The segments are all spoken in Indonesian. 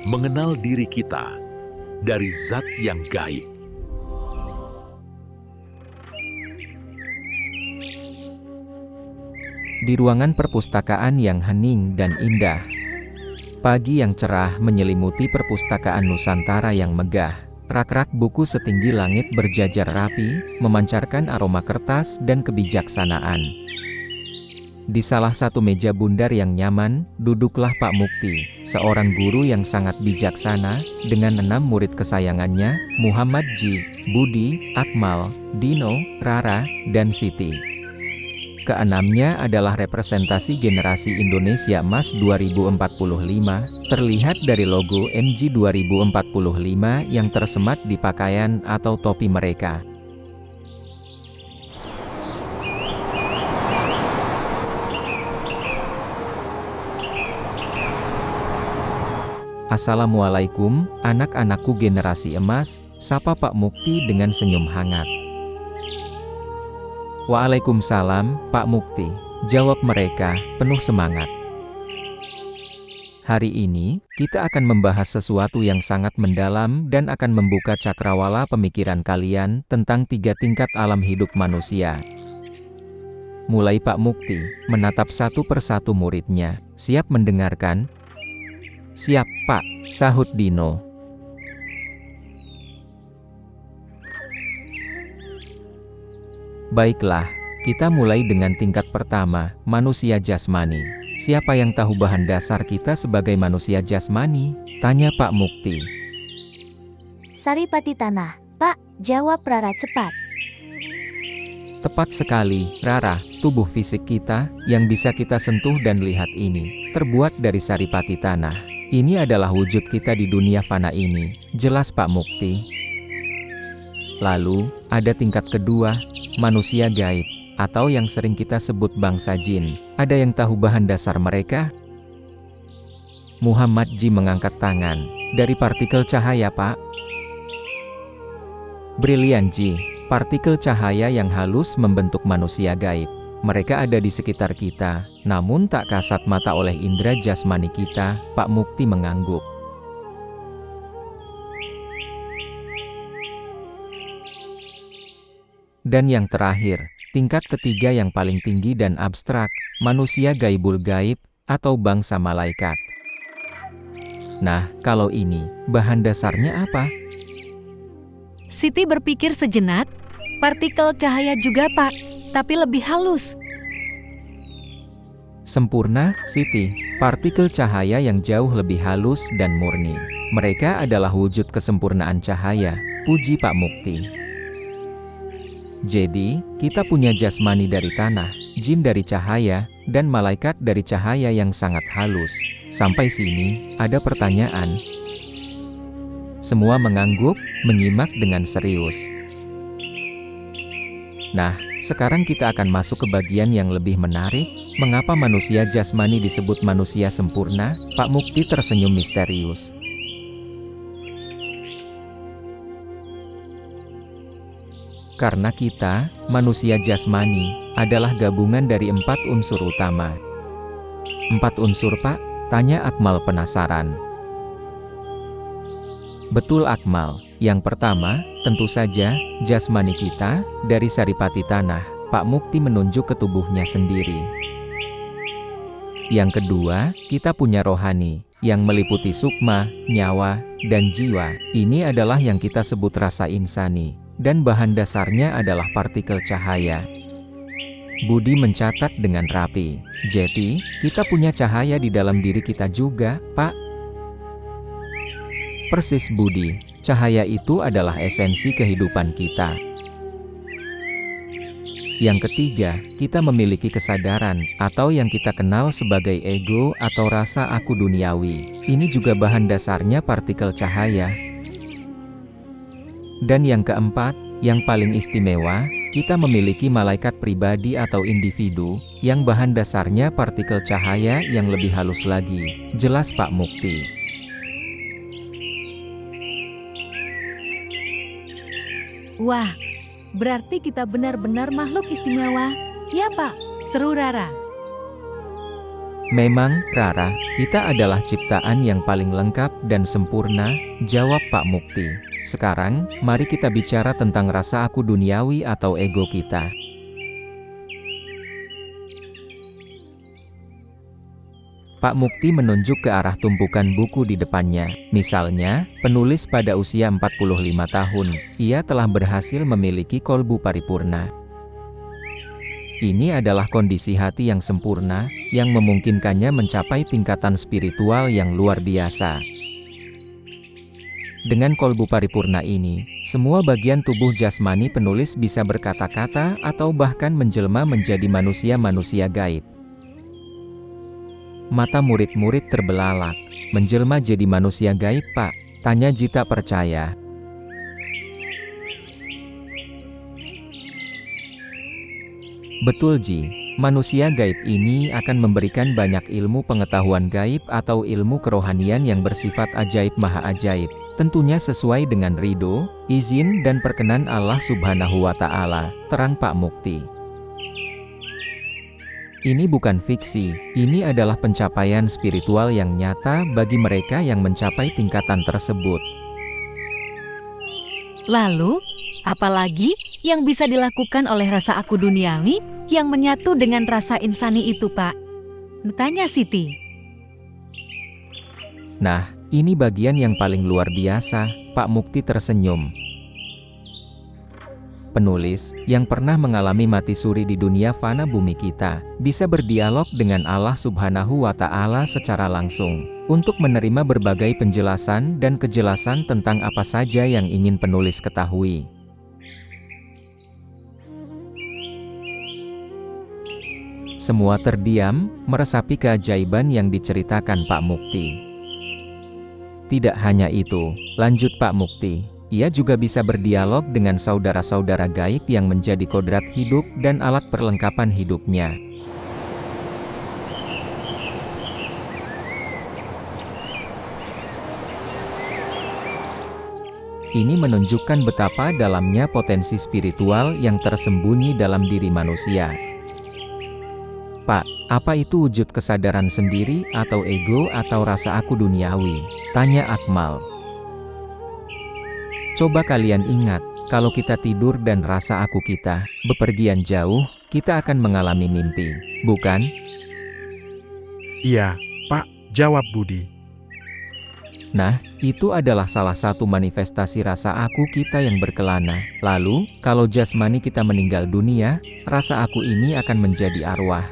mengenal diri kita dari zat yang gaib. Di ruangan perpustakaan yang hening dan indah, pagi yang cerah menyelimuti perpustakaan Nusantara yang megah. Rak-rak buku setinggi langit berjajar rapi, memancarkan aroma kertas dan kebijaksanaan. Di salah satu meja bundar yang nyaman, duduklah Pak Mukti, seorang guru yang sangat bijaksana, dengan 6 murid kesayangannya, Muhammad Ji, Budi, Akmal, Dino, Rara, dan Siti. Keenamnya adalah representasi generasi Indonesia Emas 2045, terlihat dari logo MG 2045 yang tersemat di pakaian atau topi mereka. Assalamualaikum, anak-anakku generasi emas, sapa Pak Mukti dengan senyum hangat. Waalaikumsalam, Pak Mukti, jawab mereka, penuh semangat. Hari ini, kita akan membahas sesuatu yang sangat mendalam dan akan membuka cakrawala pemikiran kalian tentang 3 tingkat alam hidup manusia. Mulai Pak Mukti, menatap satu persatu muridnya, siap mendengarkan? Siap, Pak, sahut Dino. Baiklah, kita mulai dengan tingkat pertama, manusia jasmani. Siapa yang tahu bahan dasar kita sebagai manusia jasmani? Tanya Pak Mukti. Saripati Tanah, Pak, jawab Rara cepat. Tepat sekali, Rara, tubuh fisik kita, yang bisa kita sentuh dan lihat ini, terbuat dari saripati tanah. Ini adalah wujud kita di dunia fana ini, jelas Pak Mukti. Lalu, ada tingkat kedua, manusia gaib, atau yang sering kita sebut bangsa jin. Ada yang tahu bahan dasar mereka? Muhammad Ji mengangkat tangan. Dari partikel cahaya, Pak. Brilian Ji, partikel cahaya yang halus membentuk manusia gaib. Mereka ada di sekitar kita, namun tak kasat mata oleh indera jasmani kita, Pak Mukti mengangguk. Dan yang terakhir, tingkat ketiga yang paling tinggi dan abstrak, manusia gaibul gaib, atau bangsa malaikat. Nah, kalau ini, bahan dasarnya apa? Siti berpikir sejenak, partikel cahaya juga Pak, tapi lebih halus. Sempurna, Siti, partikel cahaya yang jauh lebih halus dan murni. Mereka adalah wujud kesempurnaan cahaya, puji Pak Mukti. Jadi, kita punya jasmani dari tanah, jin dari cahaya, dan malaikat dari cahaya yang sangat halus. Sampai sini, ada pertanyaan? Semua mengangguk, menyimak dengan serius. Nah, sekarang kita akan masuk ke bagian yang lebih menarik. Mengapa manusia jasmani disebut manusia sempurna? Pak Mukti tersenyum misterius. Karena kita, manusia jasmani, adalah gabungan dari 4 unsur utama. 4 unsur, Pak? Tanya Akmal penasaran. Betul Akmal, yang pertama, tentu saja, jasmani kita, dari saripati tanah. Pak Mukti menunjuk ke tubuhnya sendiri. Yang kedua, kita punya rohani, yang meliputi sukma, nyawa, dan jiwa. Ini adalah yang kita sebut rasa insani. Dan bahan dasarnya adalah partikel cahaya. Budi mencatat dengan rapi. Jadi, kita punya cahaya di dalam diri kita juga, Pak. Persis Budi, cahaya itu adalah esensi kehidupan kita. Yang ketiga, kita memiliki kesadaran, atau yang kita kenal sebagai ego atau rasa aku duniawi. Ini juga bahan dasarnya partikel cahaya. Dan yang keempat, yang paling istimewa, kita memiliki malaikat pribadi atau individu, yang bahan dasarnya partikel cahaya yang lebih halus lagi. Jelas Pak Mukti. Wah, berarti kita benar-benar makhluk istimewa. Ya Pak, seru Rara. Memang, Rara, kita adalah ciptaan yang paling lengkap dan sempurna, jawab Pak Mukti. Sekarang, mari kita bicara tentang rasa aku duniawi atau ego kita. Pak Mukti menunjuk ke arah tumpukan buku di depannya. Misalnya, penulis pada usia 45 tahun, ia telah berhasil memiliki kolbu paripurna. Ini adalah kondisi hati yang sempurna, yang memungkinkannya mencapai tingkatan spiritual yang luar biasa. Dengan kolbu paripurna ini, semua bagian tubuh jasmani penulis bisa berkata-kata atau bahkan menjelma menjadi manusia-manusia gaib. Mata murid-murid terbelalak. Menjelma jadi manusia gaib, Pak? Tanya Ji tak percaya. Betul Ji, manusia gaib ini akan memberikan banyak ilmu pengetahuan gaib atau ilmu kerohanian yang bersifat ajaib maha ajaib. Tentunya sesuai dengan ridho, izin dan perkenan Allah Subhanahu wa Ta'ala, terang Pak Mukti. Ini bukan fiksi, ini adalah pencapaian spiritual yang nyata bagi mereka yang mencapai tingkatan tersebut. Lalu, apalagi yang bisa dilakukan oleh rasa aku duniawi yang menyatu dengan rasa insani itu, Pak? Tanya Siti. Nah, ini bagian yang paling luar biasa, Pak Mukti tersenyum. Penulis, yang pernah mengalami mati suri di dunia fana bumi kita, bisa berdialog dengan Allah Subhanahu wa Ta'ala secara langsung, untuk menerima berbagai penjelasan dan kejelasan tentang apa saja yang ingin penulis ketahui. Semua terdiam, meresapi keajaiban yang diceritakan Pak Mukti. Tidak hanya itu, lanjut Pak Mukti. Ia juga bisa berdialog dengan saudara-saudara gaib yang menjadi kodrat hidup dan alat perlengkapan hidupnya. Ini menunjukkan betapa dalamnya potensi spiritual yang tersembunyi dalam diri manusia. Pak, apa itu wujud kesadaran sendiri atau ego atau rasa aku duniawi? Tanya Akmal. Coba kalian ingat, kalau kita tidur dan rasa aku kita bepergian jauh, kita akan mengalami mimpi, bukan? Iya, Pak, jawab Budi. Nah, itu adalah salah satu manifestasi rasa aku kita yang berkelana. Lalu, kalau jasmani kita meninggal dunia, rasa aku ini akan menjadi arwah.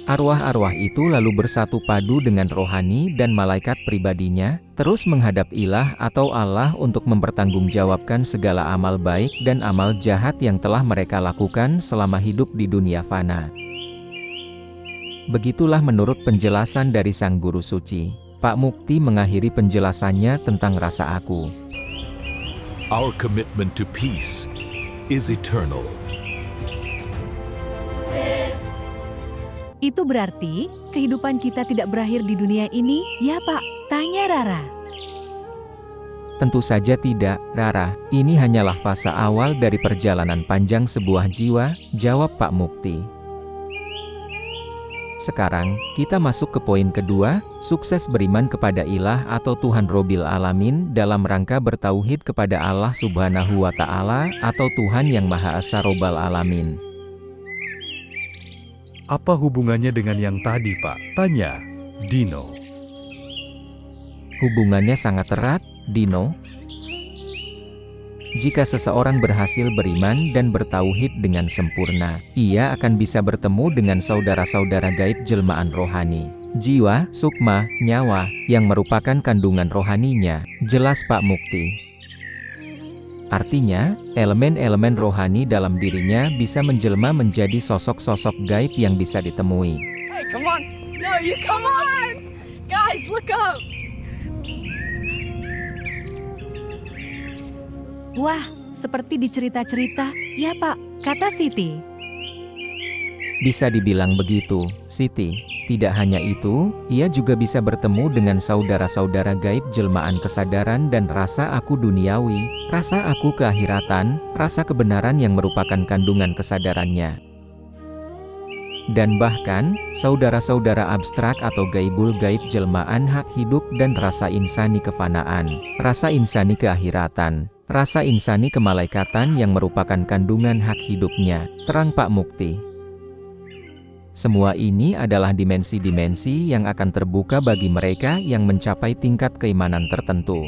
Arwah-arwah itu lalu bersatu padu dengan rohani dan malaikat pribadinya, terus menghadap ilah atau Allah untuk mempertanggungjawabkan segala amal baik dan amal jahat yang telah mereka lakukan selama hidup di dunia fana. Begitulah menurut penjelasan dari Sang Guru Suci. Pak Mukti mengakhiri penjelasannya tentang rasa aku. Our commitment to peace is eternal. Itu berarti, kehidupan kita tidak berakhir di dunia ini, ya Pak? Tanya Rara. Tentu saja tidak, Rara. Ini hanyalah fase awal dari perjalanan panjang sebuah jiwa, jawab Pak Mukti. Sekarang, kita masuk ke poin kedua, sukses beriman kepada ilah atau Tuhan Robbil Alamin dalam rangka bertauhid kepada Allah Subhanahu wa Ta'ala atau Tuhan yang Maha Esa Robbal Alamin. Apa hubungannya dengan yang tadi, Pak? Tanya Dino. Hubungannya sangat erat, Dino. Jika seseorang berhasil beriman dan bertauhid dengan sempurna, ia akan bisa bertemu dengan saudara-saudara gaib jelmaan rohani, jiwa, sukma, nyawa, yang merupakan kandungan rohaninya, jelas Pak Mukti. Artinya, elemen-elemen rohani dalam dirinya bisa menjelma menjadi sosok-sosok gaib yang bisa ditemui. Hey, come on! No, you come on! Guys, look up! Wah, seperti di cerita-cerita, ya Pak, kata Siti. Bisa dibilang begitu, Siti. Tidak hanya itu, ia juga bisa bertemu dengan saudara-saudara gaib jelmaan kesadaran dan rasa aku duniawi, rasa aku keakhiratan, rasa kebenaran yang merupakan kandungan kesadarannya. Dan bahkan, saudara-saudara abstrak atau gaibul gaib jelmaan hak hidup dan rasa insani kefanaan, rasa insani keakhiratan, rasa insani kemalaikatan yang merupakan kandungan hak hidupnya, terang Pak Mukti. Semua ini adalah dimensi-dimensi yang akan terbuka bagi mereka yang mencapai tingkat keimanan tertentu.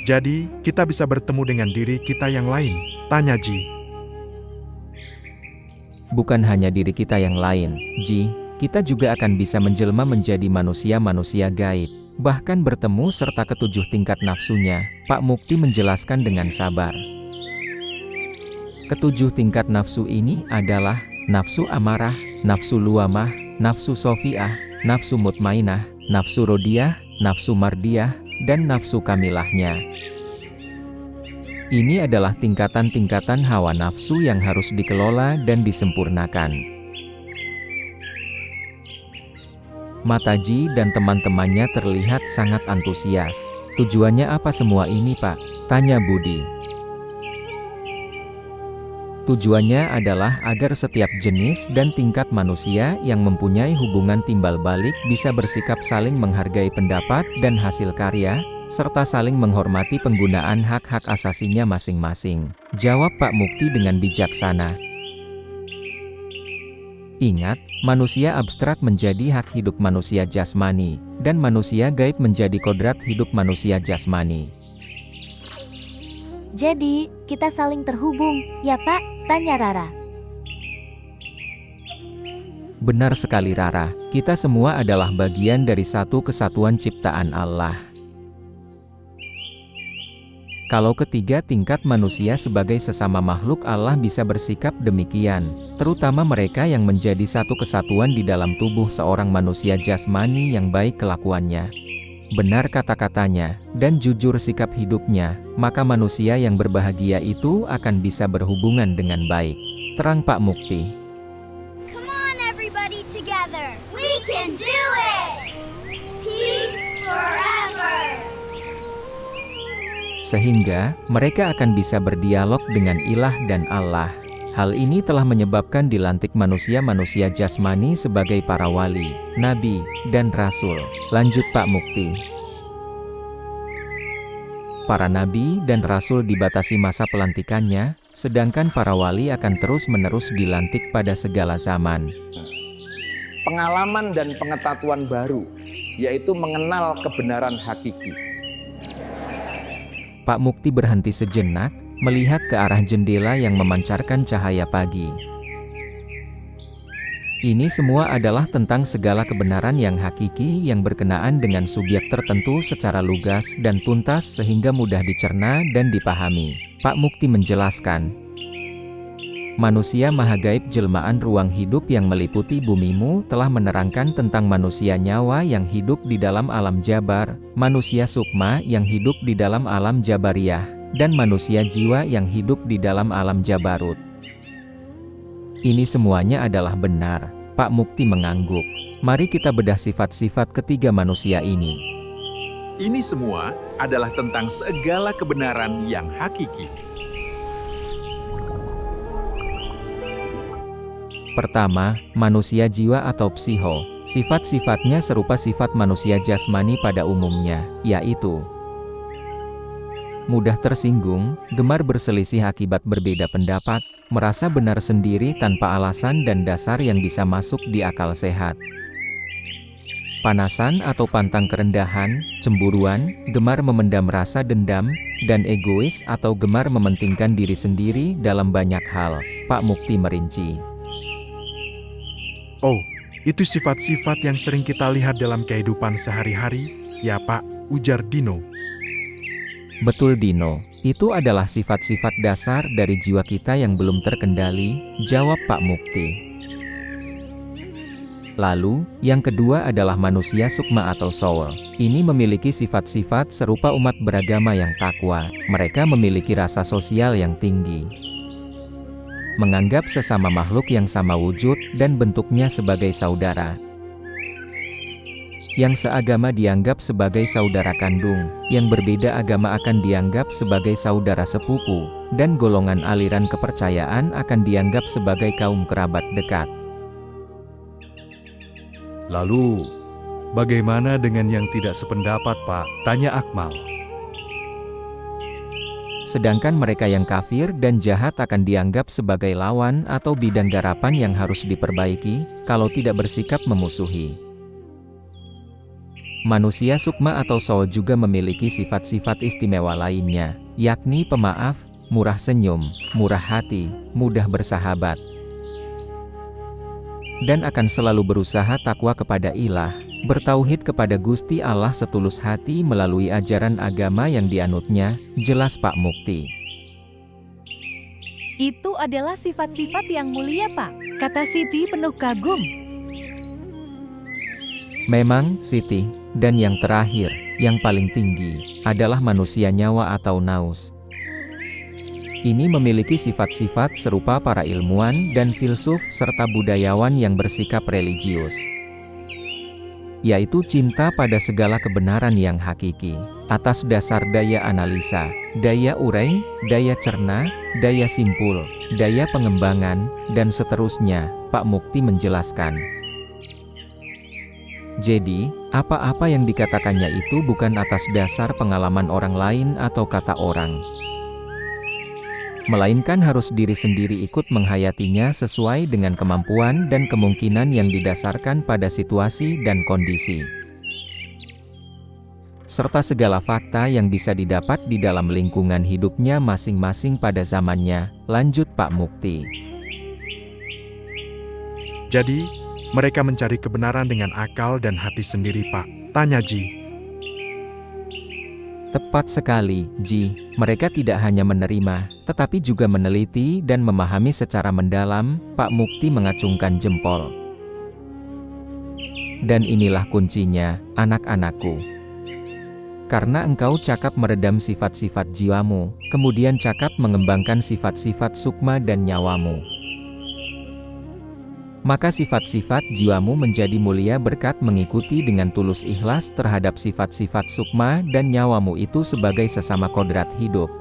Jadi, kita bisa bertemu dengan diri kita yang lain, tanya Ji. Bukan hanya diri kita yang lain, Ji, kita juga akan bisa menjelma menjadi manusia-manusia gaib, bahkan bertemu serta ketujuh tingkat nafsunya, Pak Mukti menjelaskan dengan sabar. Ketujuh tingkat nafsu ini adalah nafsu amarah, nafsu luamah, nafsu sofiah, nafsu mutmainah, nafsu rodiyah, nafsu mardiyah, dan nafsu kamilahnya. Ini adalah tingkatan-tingkatan hawa nafsu yang harus dikelola dan disempurnakan. Mataji dan teman-temannya terlihat sangat antusias. Tujuannya apa semua ini, Pak? Tanya Budi. Tujuannya adalah agar setiap jenis dan tingkat manusia yang mempunyai hubungan timbal balik bisa bersikap saling menghargai pendapat dan hasil karya, serta saling menghormati penggunaan hak-hak asasinya masing-masing. Jawab Pak Mukti dengan bijaksana. Ingat, manusia abstrak menjadi hak hidup manusia jasmani, dan manusia gaib menjadi kodrat hidup manusia jasmani. Jadi, kita saling terhubung, ya Pak? Tanya Rara. Benar sekali Rara, kita semua adalah bagian dari satu kesatuan ciptaan Allah. Kalau ketiga tingkat manusia sebagai sesama makhluk Allah bisa bersikap demikian, terutama mereka yang menjadi satu kesatuan di dalam tubuh seorang manusia jasmani yang baik kelakuannya, benar kata-katanya, dan jujur sikap hidupnya, maka manusia yang berbahagia itu akan bisa berhubungan dengan baik. Terang Pak Mukti. Come on everybody together. We can do it. Peace forever. Sehingga, mereka akan bisa berdialog dengan ilah dan Allah. Hal ini telah menyebabkan dilantik manusia-manusia jasmani sebagai para wali, nabi, dan rasul. Lanjut Pak Mukti. Para nabi dan rasul dibatasi masa pelantikannya, sedangkan para wali akan terus-menerus dilantik pada segala zaman. Pengalaman dan pengetahuan baru, yaitu mengenal kebenaran hakiki. Pak Mukti berhenti sejenak, melihat ke arah jendela yang memancarkan cahaya pagi. Ini semua adalah tentang segala kebenaran yang hakiki yang berkenaan dengan subjek tertentu secara lugas dan tuntas sehingga mudah dicerna dan dipahami. Pak Mukti menjelaskan, manusia maha gaib jelmaan ruang hidup yang meliputi bumimu telah menerangkan tentang manusia nyawa yang hidup di dalam alam jabar, manusia sukma yang hidup di dalam alam jabariyah, dan manusia jiwa yang hidup di dalam alam jabarut. Ini semuanya adalah benar. Pak Mukti mengangguk. Mari kita bedah sifat-sifat ketiga manusia ini. Ini semua adalah tentang segala kebenaran yang hakiki. Pertama, manusia jiwa atau psiho. Sifat-sifatnya serupa sifat manusia jasmani pada umumnya, yaitu mudah tersinggung, gemar berselisih akibat berbeda pendapat, merasa benar sendiri tanpa alasan dan dasar yang bisa masuk di akal sehat. Panasan atau pantang kerendahan, cemburuan, gemar memendam rasa dendam, dan egois atau gemar mementingkan diri sendiri dalam banyak hal. Pak Mukti merinci. Oh, itu sifat-sifat yang sering kita lihat dalam kehidupan sehari-hari, ya Pak, ujar Dino. Betul Dino, itu adalah sifat-sifat dasar dari jiwa kita yang belum terkendali, jawab Pak Mukti. Lalu, yang kedua adalah manusia sukma atau soul. Ini memiliki sifat-sifat serupa umat beragama yang takwa, mereka memiliki rasa sosial yang tinggi. menganggap sesama makhluk yang sama wujud dan bentuknya sebagai saudara. Yang seagama dianggap sebagai saudara kandung, yang berbeda agama akan dianggap sebagai saudara sepupu, dan golongan aliran kepercayaan akan dianggap sebagai kaum kerabat dekat. Lalu, bagaimana dengan yang tidak sependapat, Pak? Tanya Akmal. Sedangkan mereka yang kafir dan jahat akan dianggap sebagai lawan atau bidang garapan yang harus diperbaiki, kalau tidak bersikap memusuhi. Manusia sukma atau soul juga memiliki sifat-sifat istimewa lainnya, yakni pemaaf, murah senyum, murah hati, mudah bersahabat, dan akan selalu berusaha takwa kepada ilah, bertauhid kepada Gusti Allah setulus hati melalui ajaran agama yang dianutnya. Jelas Pak Mukti? Itu adalah sifat-sifat yang mulia, Pak, kata Siti penuh kagum. Memang, Siti, dan yang terakhir, yang paling tinggi, adalah manusia nyawa atau naus. Ini memiliki sifat-sifat serupa para ilmuwan dan filsuf serta budayawan yang bersikap religius, yaitu cinta pada segala kebenaran yang hakiki, atas dasar daya analisa, daya urai, daya cerna, daya simpul, daya pengembangan, dan seterusnya. Pak Mukti menjelaskan. Jadi, apa-apa yang dikatakannya itu bukan atas dasar pengalaman orang lain atau kata orang, melainkan harus diri sendiri ikut menghayatinya sesuai dengan kemampuan dan kemungkinan yang didasarkan pada situasi dan kondisi, serta segala fakta yang bisa didapat di dalam lingkungan hidupnya masing-masing pada zamannya. Lanjut Pak Mukti. Jadi, mereka mencari kebenaran dengan akal dan hati sendiri, Pak. Tanya Ji. Tepat sekali, Ji. Mereka tidak hanya menerima, tetapi juga meneliti dan memahami secara mendalam. Pak Mukti mengacungkan jempol. Dan inilah kuncinya, anak-anakku. Karena engkau cakap meredam sifat-sifat jiwamu, kemudian cakap mengembangkan sifat-sifat sukma dan nyawamu, maka sifat-sifat jiwamu menjadi mulia berkat mengikuti dengan tulus ikhlas terhadap sifat-sifat sukma dan nyawamu itu sebagai sesama kodrat hidup.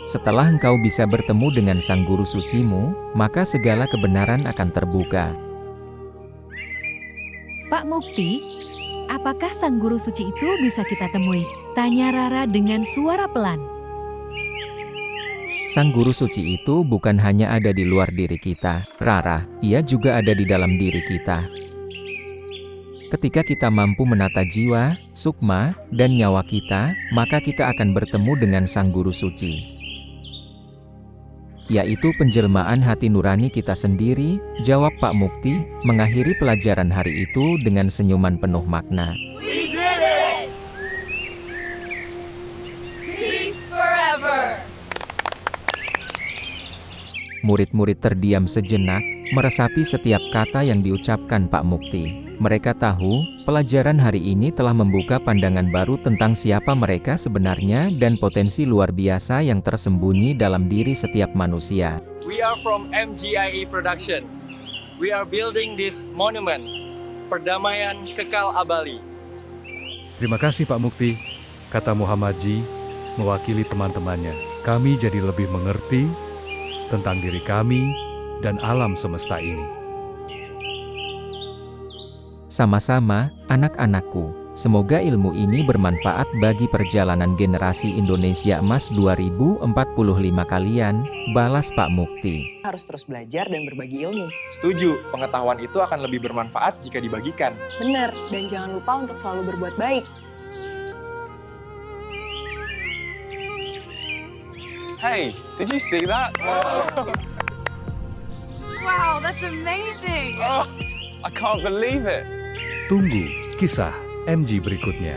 Setelah engkau bisa bertemu dengan sang guru sucimu, maka segala kebenaran akan terbuka. Pak Mukti, apakah sang guru suci itu bisa kita temui? Tanya Rara dengan suara pelan. Sang guru suci itu bukan hanya ada di luar diri kita, Rara, ia juga ada di dalam diri kita. Ketika kita mampu menata jiwa, sukma, dan nyawa kita, maka kita akan bertemu dengan sang guru suci, yaitu penjelmaan hati nurani kita sendiri. Jawab Pak Mukti, mengakhiri pelajaran hari itu dengan senyuman penuh makna. We did it! Peace forever! Murid-murid terdiam sejenak, meresapi setiap kata yang diucapkan Pak Mukti. Mereka tahu, pelajaran hari ini telah membuka pandangan baru tentang siapa mereka sebenarnya dan potensi luar biasa yang tersembunyi dalam diri setiap manusia. We are from MGIE Production. We are building this monument, perdamaian kekal abadi. Terima kasih Pak Mukti, kata Muhammad Ji, mewakili teman-temannya. Kami jadi lebih mengerti tentang diri kami dan alam semesta ini. Sama-sama, anak-anakku, semoga ilmu ini bermanfaat bagi perjalanan generasi Indonesia Emas 2045 kalian, balas Pak Mukti. Harus terus belajar dan berbagi ilmu. Setuju, pengetahuan itu akan lebih bermanfaat jika dibagikan. Benar, dan jangan lupa untuk selalu berbuat baik. Hey, did you see that? Wow, that's amazing! Oh, I can't believe it. Tunggu kisah MG berikutnya.